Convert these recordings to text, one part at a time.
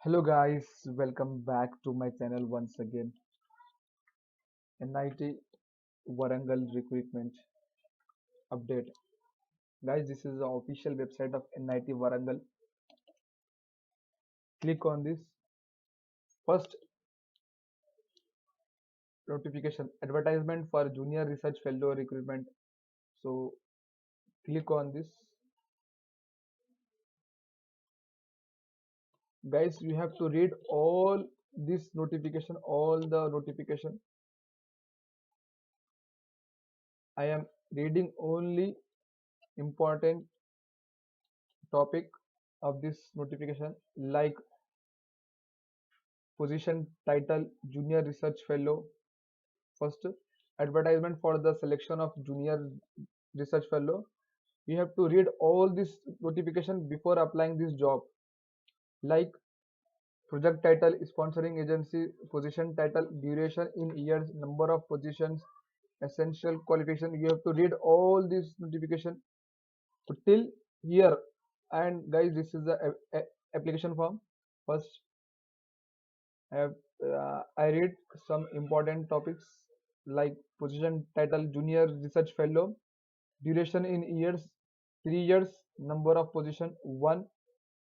Hello guys, welcome back to my channel once again. NIT Warangal recruitment update. Guys, this is the official website of NIT Warangal. Click on this first notification advertisement for junior research fellow recruitment. So click on this. Guys, you have to read all this notification, all the notification. I am reading only important topic of this notification like position title junior research fellow. First, advertisement for the selection of junior research fellow. You have to read all this notification before applying this job, like project title, sponsoring agency, position title, duration in years, number of positions, essential qualification. You have to read all this notification till here. And guys, this is the application form. First, I read some important topics like position title junior research fellow, duration in years 3 years, number of position 1,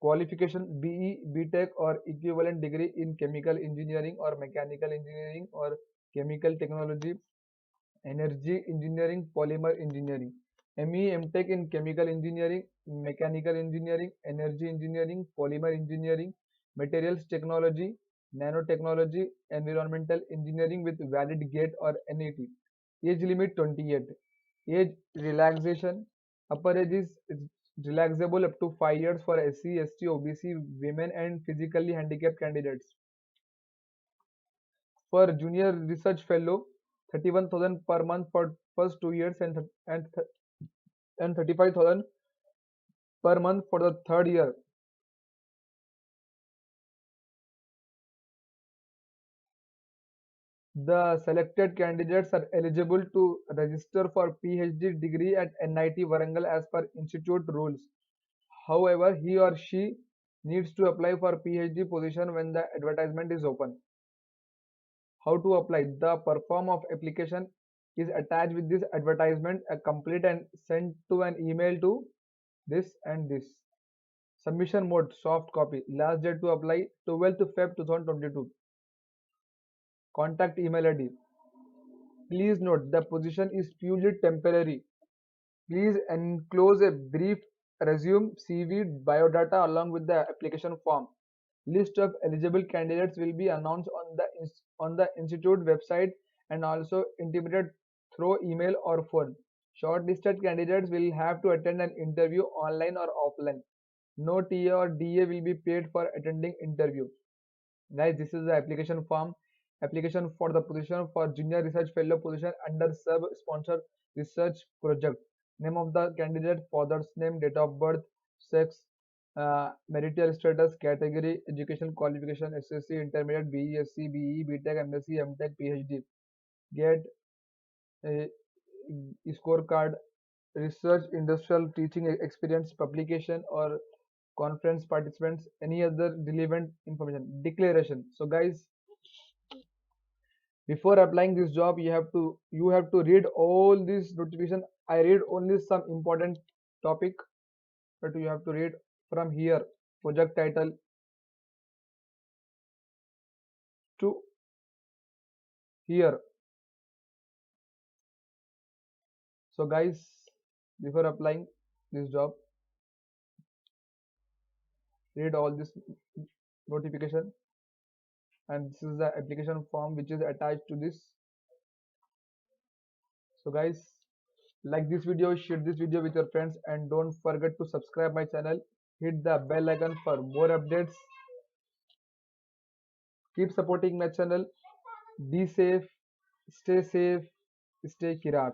qualification BE, B.Tech or equivalent degree in chemical engineering or mechanical engineering or chemical technology, energy engineering, polymer engineering, ME, M.Tech in chemical engineering, mechanical engineering, energy engineering, polymer engineering, materials technology, nanotechnology, environmental engineering with valid GATE or NET. Age limit 28. Age relaxation. Upper age is relaxable up to 5 years for SC, ST, OBC, women and physically handicapped candidates. For junior research fellow, 31,000 per month for first 2 years and 35,000 per month for the third year. The selected candidates are eligible to register for PhD degree at NIT Warangal as per institute rules. However, he or she needs to apply for PhD position when the advertisement is open. How to apply? The perform of application is attached with this advertisement, complete and sent to an email to this and this. Submission mode soft copy. Last date to apply 12th Feb 2022. Contact email ID. Please note the position is purely temporary. Please enclose a brief resume, CV, biodata along with the application form. List of eligible candidates will be announced on the institute website and also intimated through email or phone. Shortlisted candidates will have to attend an interview online or offline. No TA or DA will be paid for attending interview. Guys, this is the application form. Application for the position for junior research fellow position under SERB sponsored research project. Name of the candidate, father's name, date of birth, sex, marital status, category, education qualification, SSC, intermediate, BE, SC, BE, B.Tech, MSc, M.Tech, PhD. Get a scorecard, research, industrial teaching experience, publication or conference participants, any other relevant information. Declaration. So guys, before applying this job you have to read all this notification. I read only some important topic, but you have to read from here, project title to here. So guys, before applying this job, read all this notification, and this is the application form which is attached to this. So guys, like this video, share this video with your friends, and don't forget to subscribe my channel, hit the bell icon for more updates. Keep supporting my channel. Be safe, stay kirak.